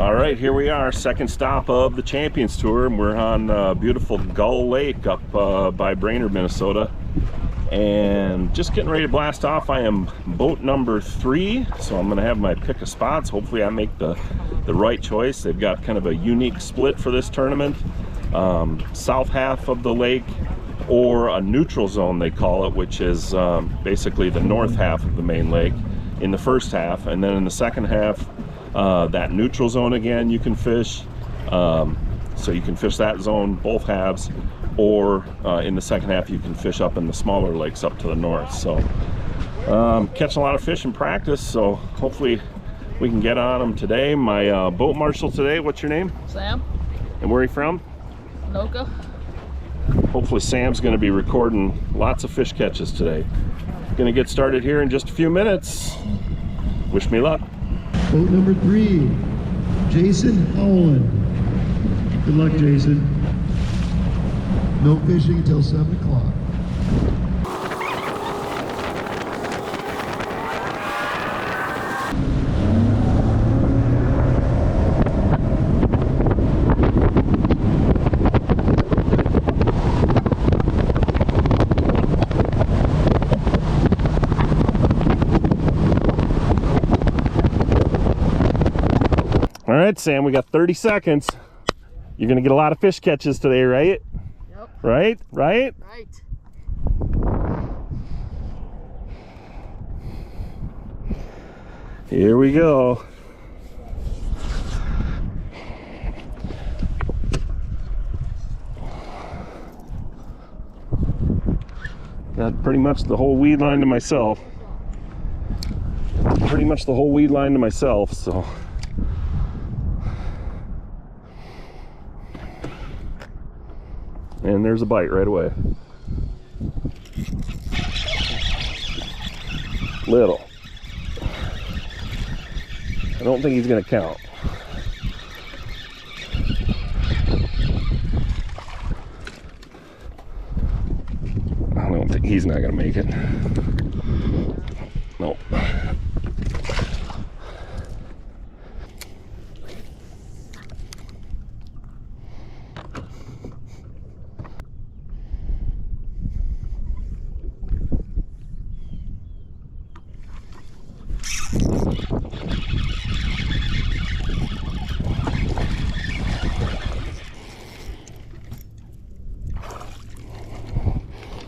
All right, here we are, second stop of the Champions Tour, and we're on beautiful Gull Lake up by Brainerd, Minnesota. And just getting ready to blast off. I am boat number 3, so I'm gonna have my pick of spots. Hopefully I make the right choice. They've got kind of a unique split for this tournament. South half of the lake, or a neutral zone they call it, which is basically the north half of the main lake in the first half, and then in the second half, that neutral zone again you can fish. So you can fish that zone, both halves, or in the second half you can fish up in the smaller lakes up to the north. So catching a lot of fish in practice, so hopefully we can get on them today. My boat marshal today, what's your name? Sam. And where are you from? Anoka. Hopefully Sam's going to be recording lots of fish catches today. Going to get started here in just a few minutes. Wish me luck. Boat number 3, Jason Howland. Good luck, Jason. No fishing until 7 o'clock. All right, Sam, we got 30 seconds. You're gonna get a lot of fish catches today, right? Yep. Right? Right. Here we go. Got pretty much the whole weed line to myself. So. And there's a bite right away. Little. I don't think he's gonna count. I don't think he's not gonna make it. Nope.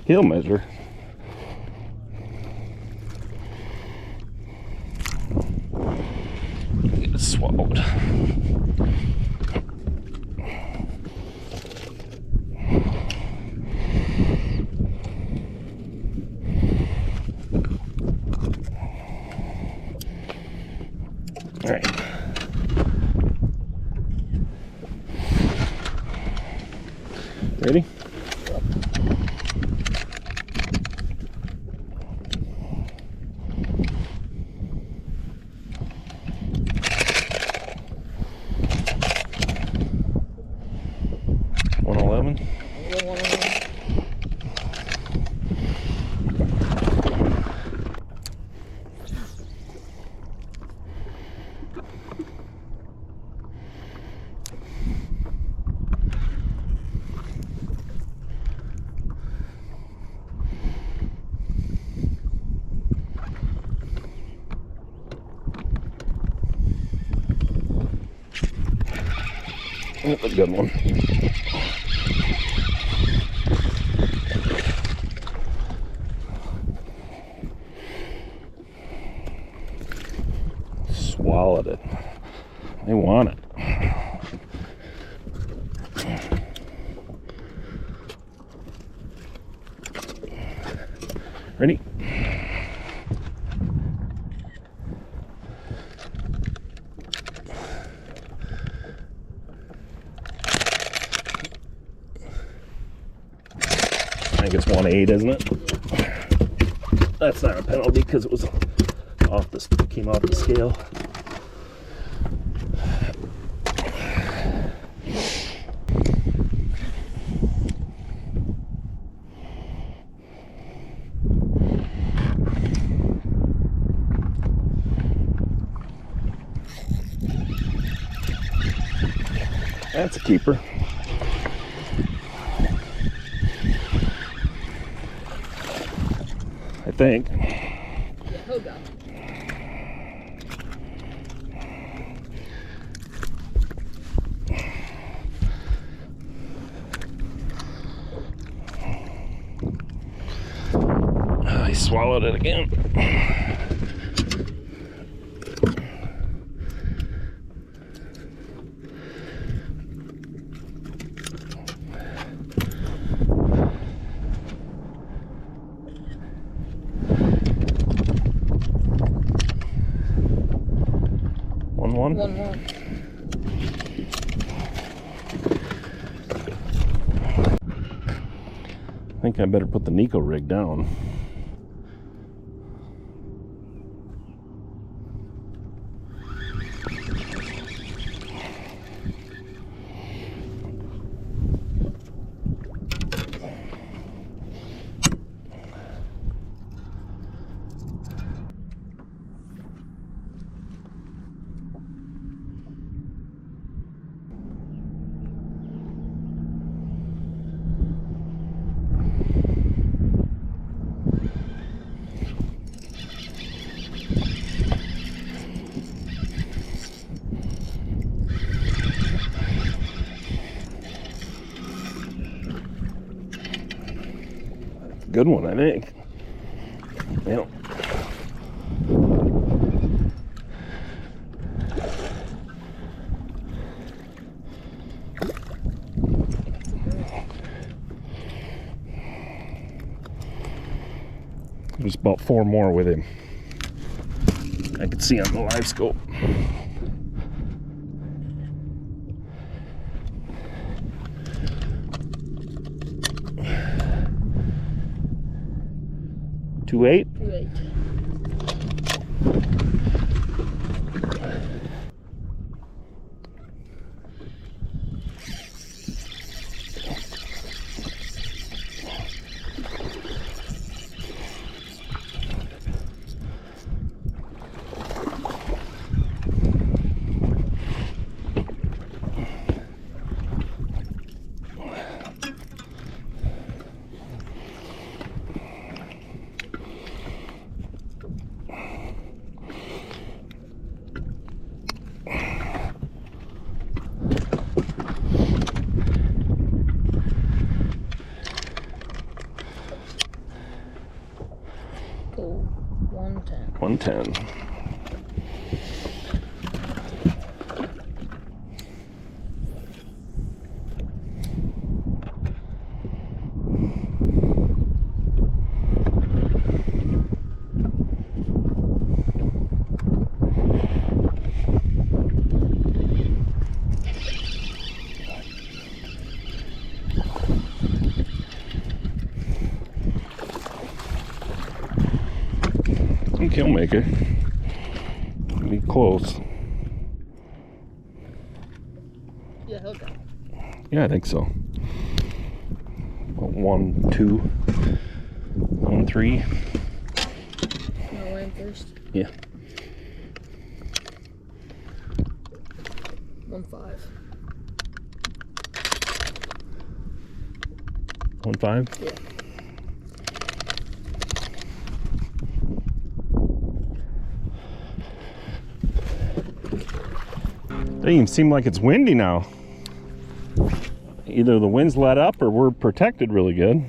He'll measure. Get it swallowed. All right. Ready? That's a good one. Swallowed it. They want it. Ready? I think it's 1.8, isn't it? That's not a penalty because it was off this, came off the scale. That's a keeper. I think. Yeah, he'll go. He swallowed it again. One. 1-1. I think I better put the Nico rig down. Good one, I think. Yep. There's about 4 more with him. I can see on the live scope. Two eight. 2-8. Oh, 110. 110. I think he'll make it. Be close. Yeah, he'll go. Yeah, I think so. 1, 2, 1, 3. You wanna weigh him first? Yeah. 1-5. 1, 5. Yeah. Doesn't even seem like it's windy now. Either the wind's let up or we're protected really good.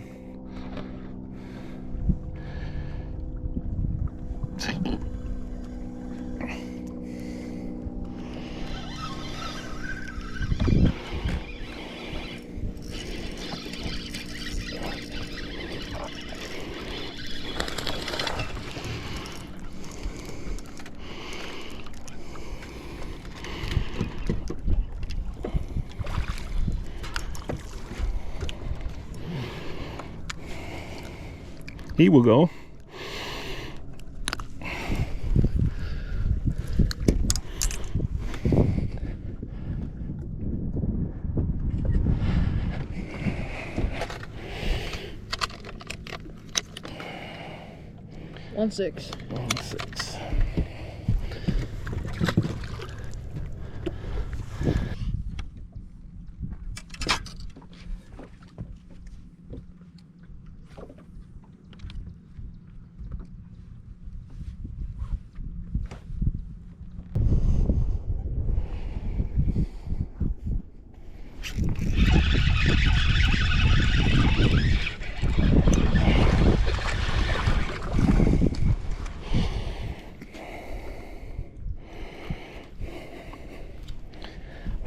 He will go. One six. 1-6.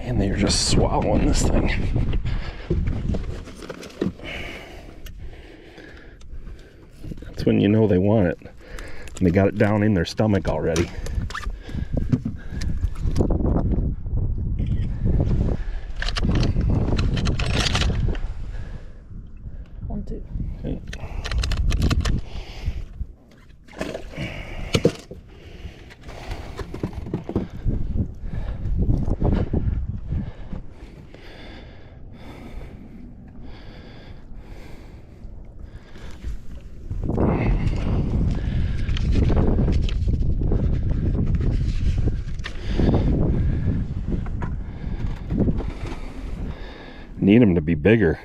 And they're just swallowing this thing. That's when you know they want it. And they got it down in their stomach already. One, two. Okay. Need them to be bigger.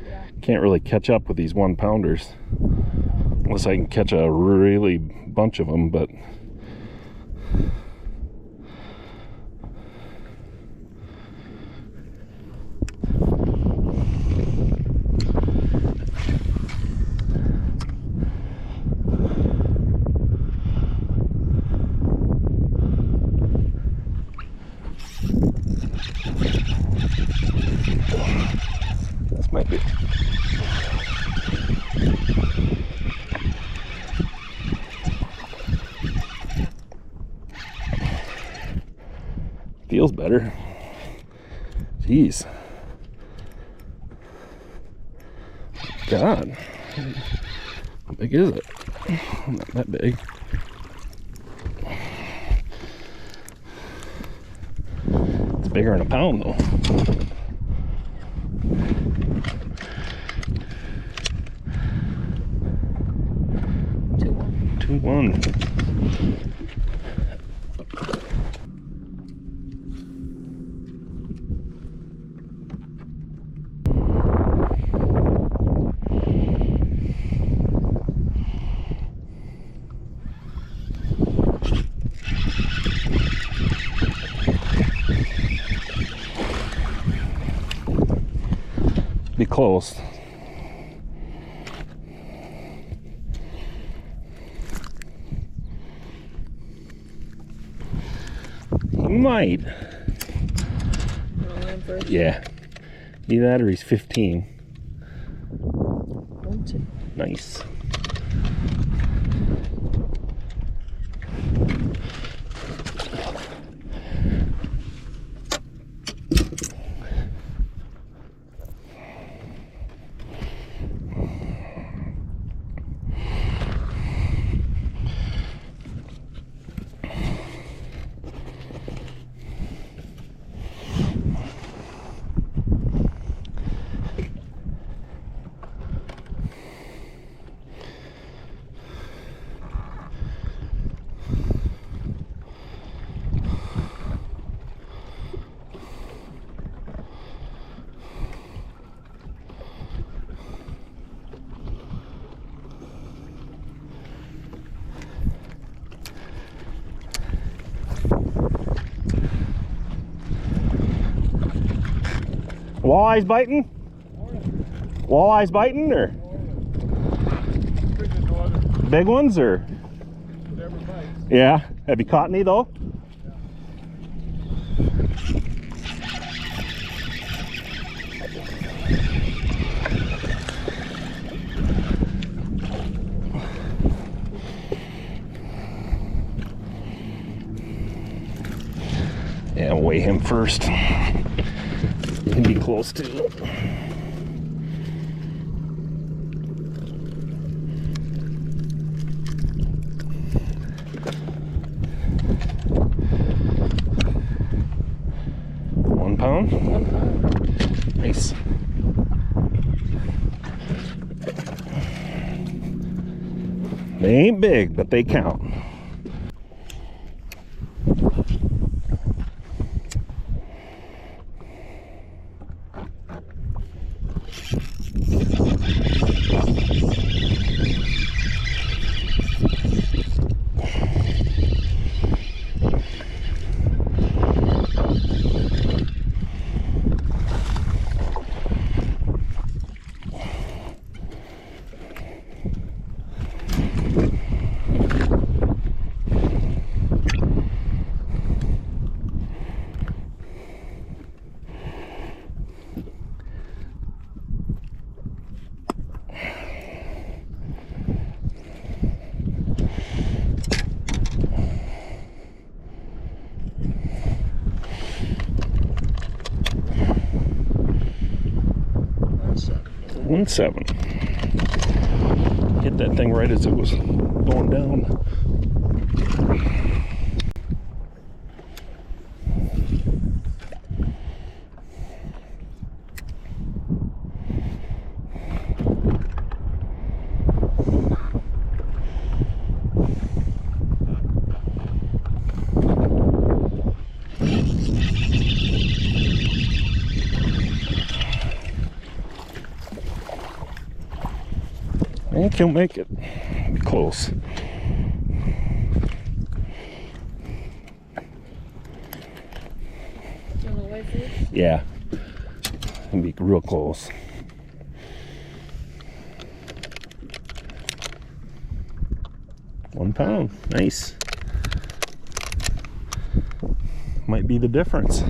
Yeah. Can't really catch up with these 1-pounders unless I can catch a really bunch of them, but this might be. Feels better. Jeez. God. How big is it? Not that big. It's bigger than a pound though. Two, one. 2-1. Be close. He might. I'll land first. Yeah. Either that or he's 15. One, two. Nice. Walleyes biting? Walleyes biting or? Big ones or? Whatever bites. Yeah. Have you caught any though? Yeah, I'll weigh him first. He'd be close to. One pound? 1 pound. Nice. They ain't big, but they count. 1-7. Hit that thing right as it was going down. I think he'll make it. Be close. On the way first? Yeah. It'll be real close. £1. Nice. Might be the difference.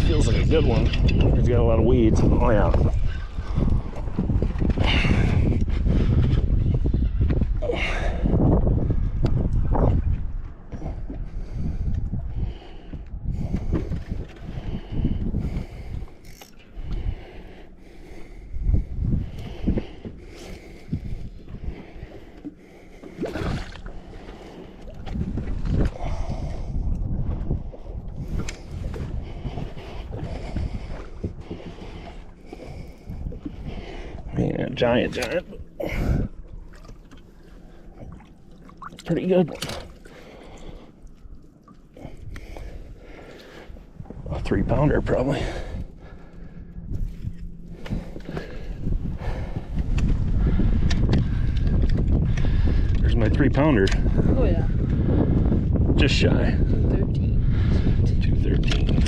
Feels like a good one. He's got a lot of weeds. Oh yeah. Man, giant. Pretty good one. A 3-pounder probably. There's my 3-pounder. Oh yeah. Just shy. 213. 213.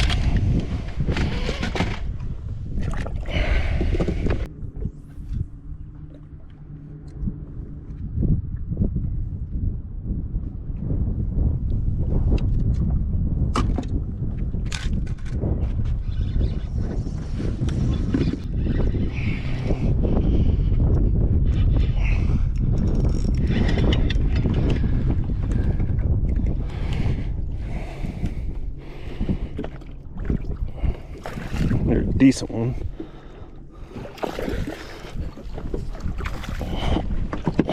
There's a decent one. The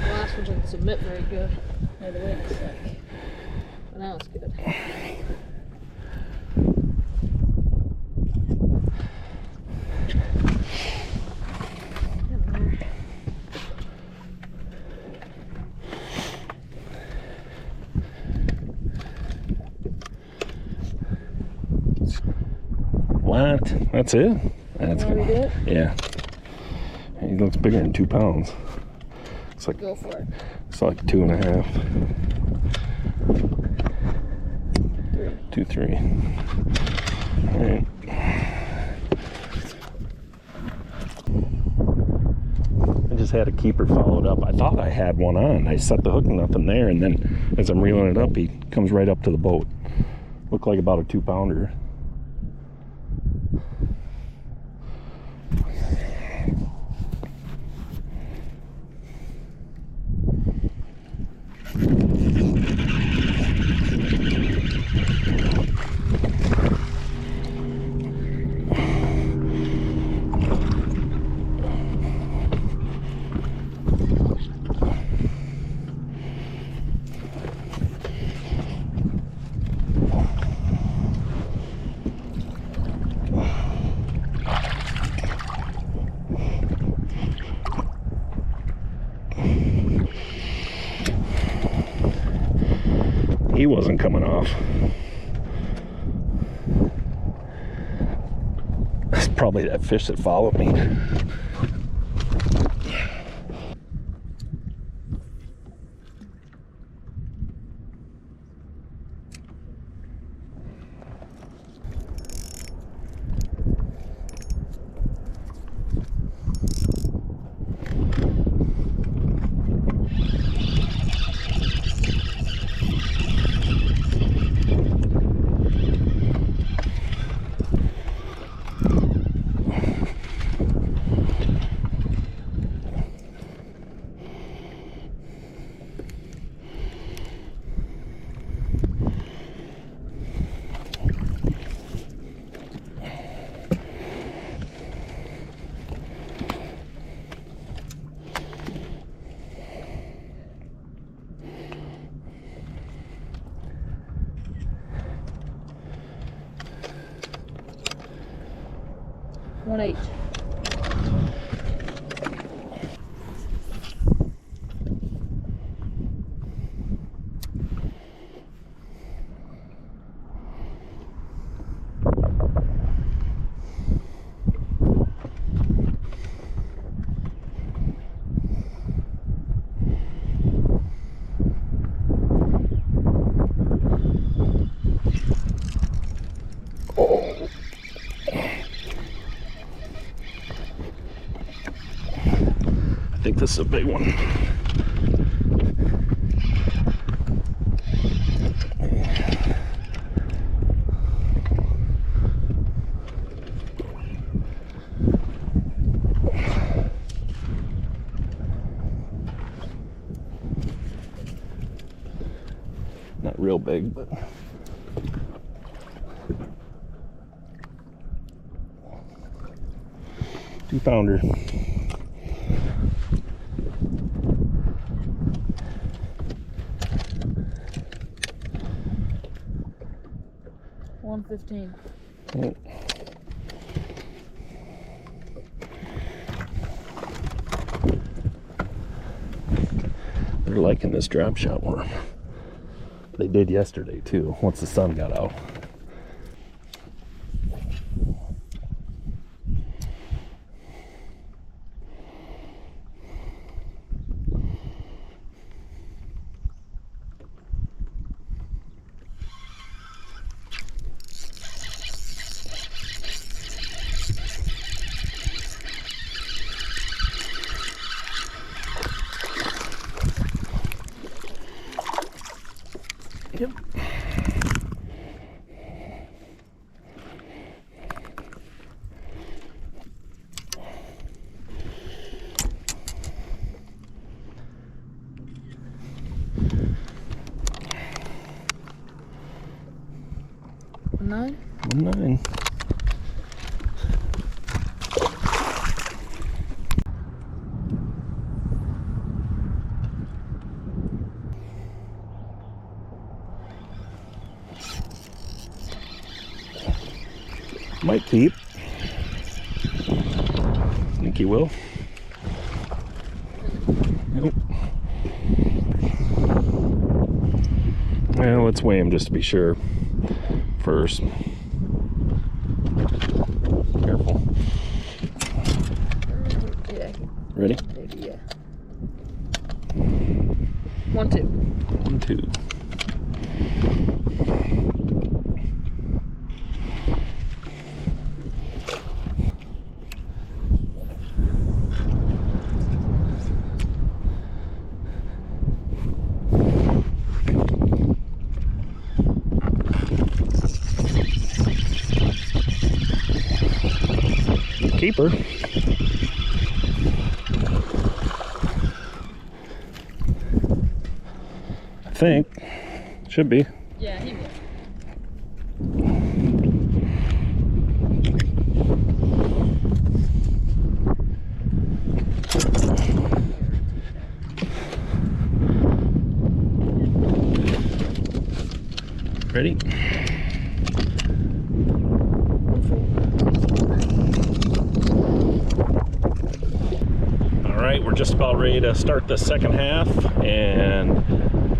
last one didn't submit very good. By the way, it's like. But now it's good. What? That's it? That's You want me to do it? Yeah. He looks bigger than 2 pounds. It's like Go for it. it's like 2.5. 3. 2-3. All right. I just had a keeper followed up. I thought I had one on. I set the hook, nothing there, and then as I'm reeling it up, he comes right up to the boat. Looked like about a 2-pounder. He wasn't coming off. It's probably that fish that followed me. 1-8. I think this is a big one. Not real big, but 2-pounder. $1.15. Oh. They're liking this drop shot worm. They did yesterday too, once the sun got out. Yep. $9. 9. Might keep. Think he will. Nope. Well, let's weigh him just to be sure first. Careful. Yeah. Ready? Maybe, yeah. 1-2. 1-2. Keeper. I think. Should be. Yeah, he will. Ready? All right, we're just about ready to start the second half, and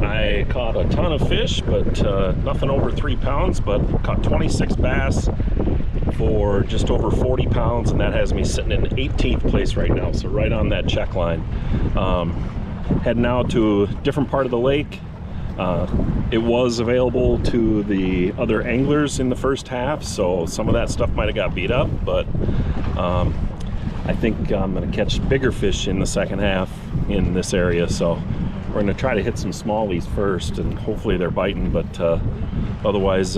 I caught a ton of fish, but nothing over 3 pounds, but caught 26 bass for just over 40 pounds, and that has me sitting in 18th place right now, so right on that check line. Heading out to a different part of the lake. It was available to the other anglers in the first half, so some of that stuff might have got beat up, but I think I'm going to catch bigger fish in the second half in this area, so we're going to try to hit some smallies first, and hopefully they're biting, but otherwise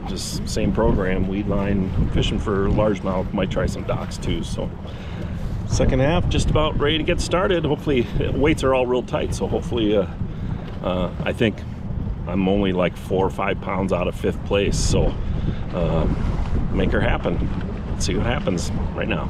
just same program, weed line, fishing for largemouth, might try some docks too. So second half just about ready to get started. Hopefully weights are all real tight, so hopefully I think I'm only like 4 or 5 pounds out of 5th place, so make her happen. Let's see what happens right now.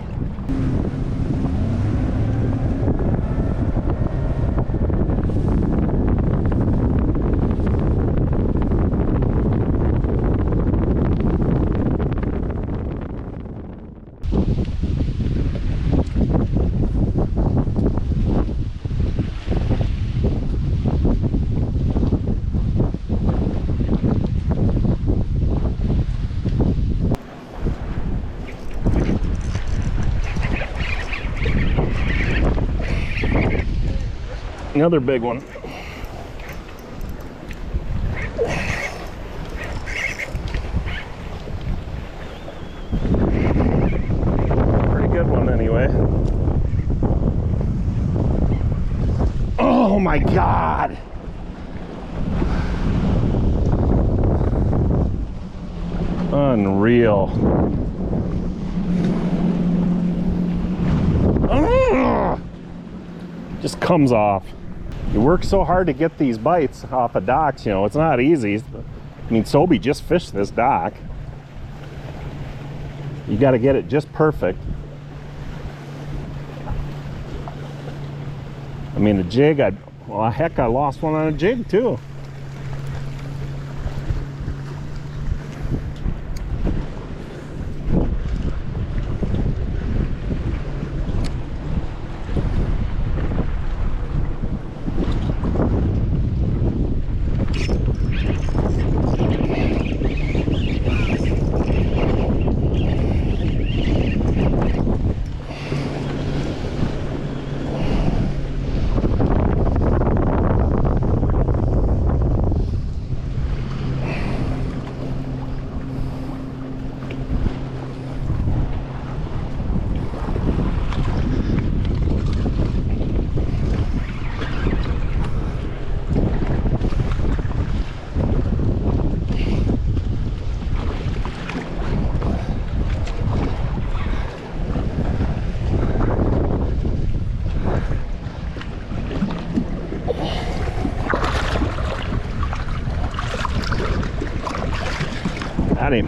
Another big one. Pretty good one anyway. Oh my God! Unreal. Just comes off. You work so hard to get these bites off of docks, you know, it's not easy. I mean, Sobe just fished this dock. You got to get it just perfect. I mean, the jig, well, heck, I lost one on a jig too. Got him.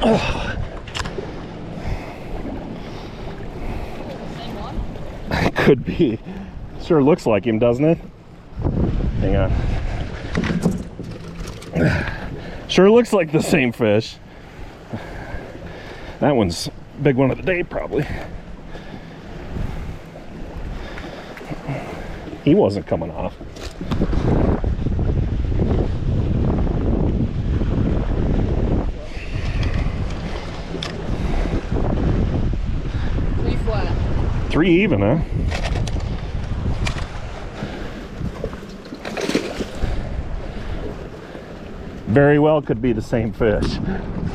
Oh. Could be. Sure looks like him, doesn't it? Hang on. Sure looks like the same fish. That one's big one of the day, probably. He wasn't coming off. Three flat. 3 even, huh? Very well could be the same fish.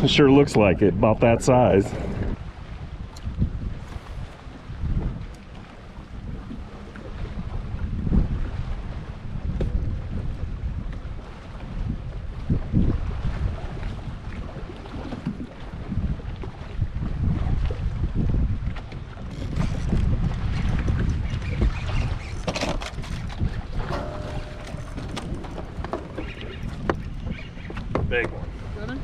It sure looks like it, about that size. Big one. Running?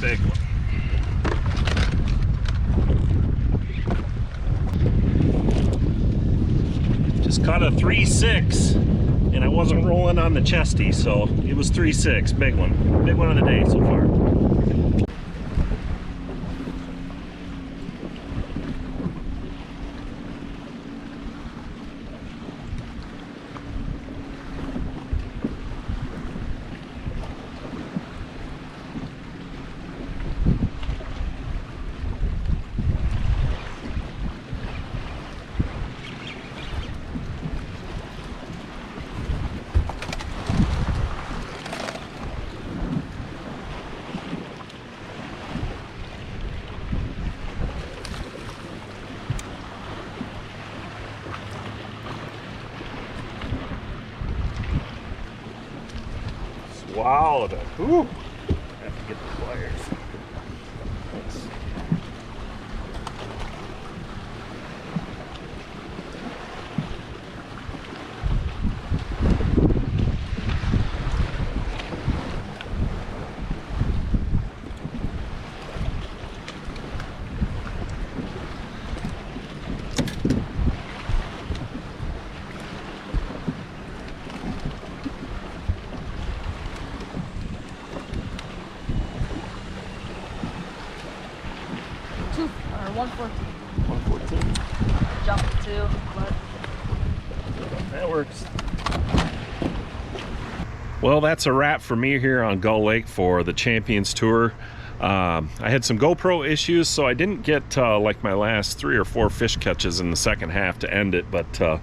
Big one. Just caught a 3.6 and I wasn't rolling on the chesty, so it was 3.6. Big one. Big one of the day so far. Swallowed it. Ooh. Have to get the pliers. Thanks. 114. 114. Jumped 2, but That works. Well, that's a wrap for me here on Gull Lake for the Champions Tour. I had some GoPro issues, so I didn't get like my last 3 or 4 fish catches in the second half to end it, but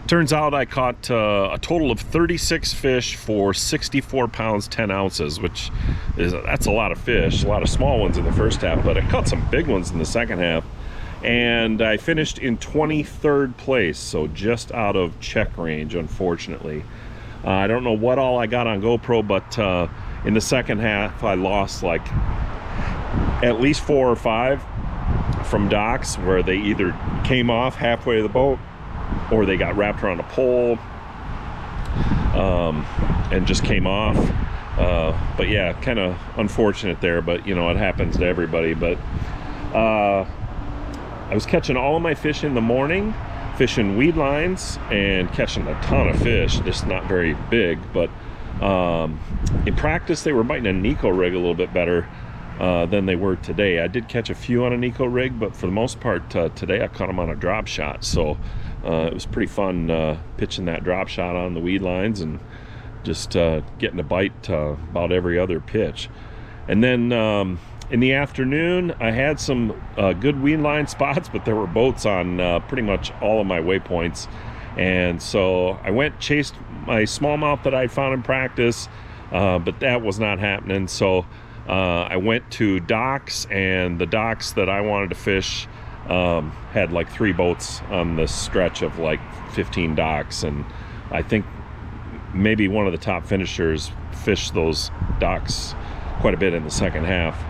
turns out I caught a total of 36 fish for 64 pounds 10 ounces, which that's a lot of fish, a lot of small ones in the first half, but I caught some big ones in the second half. And I finished in 23rd place, so just out of check range, unfortunately. I don't know what all I got on GoPro, but in the second half I lost like at least 4 or 5 from docks where they either came off halfway to the boat or they got wrapped around a pole and just came off. But yeah, kind of unfortunate there, but you know, it happens to everybody. But I was catching all of my fish in the morning, fishing weed lines and catching a ton of fish, just not very big. But in practice they were biting a Nico rig a little bit better than they were today. I did catch a few on a Nico rig, but for the most part today I caught them on a drop shot. So it was pretty fun pitching that drop shot on the weed lines and just getting a bite about every other pitch. And then in the afternoon I had some good weed line spots, but there were boats on pretty much all of my waypoints, and so I went chased my smallmouth that I found in practice, but that was not happening. So I went to docks, and the docks that I wanted to fish had like 3 boats on this stretch of like 15 docks, and I think maybe one of the top finishers fished those docks quite a bit in the second half.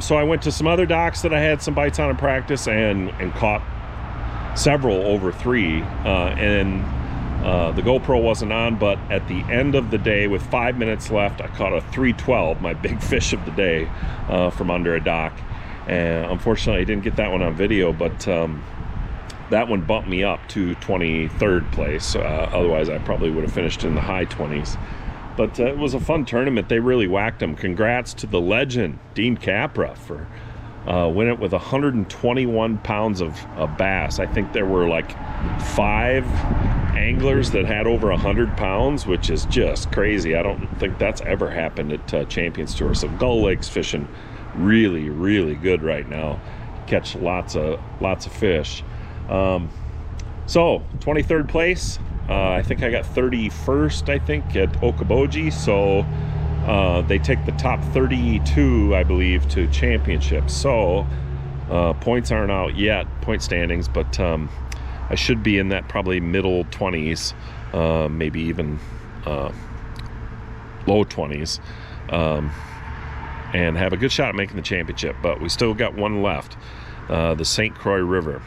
So I went to some other docks that I had some bites on in practice and caught several over 3, and the GoPro wasn't on, but at the end of the day with 5 minutes left I caught a 312, my big fish of the day, from under a dock. And unfortunately I didn't get that one on video, but that one bumped me up to 23rd place. Otherwise I probably would have finished in the high 20s. But it was a fun tournament. They really whacked them. Congrats to the legend, Dean Capra, for winning with 121 pounds of bass. I think there were like 5 anglers that had over 100 pounds, which is just crazy. I don't think that's ever happened at Champions Tour. So Gull Lake's fishing really, really good right now. Catch lots of fish. So 23rd place. I think I got 31st, I think, at Okoboji. So they take the top 32, I believe, to championships. So points aren't out yet, point standings, but I should be in that probably middle 20s, maybe even low 20s, and have a good shot at making the championship. But we still got one left, the St. Croix River.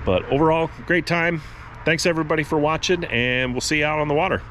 But overall, great time. Thanks everybody for watching, and we'll see you out on the water.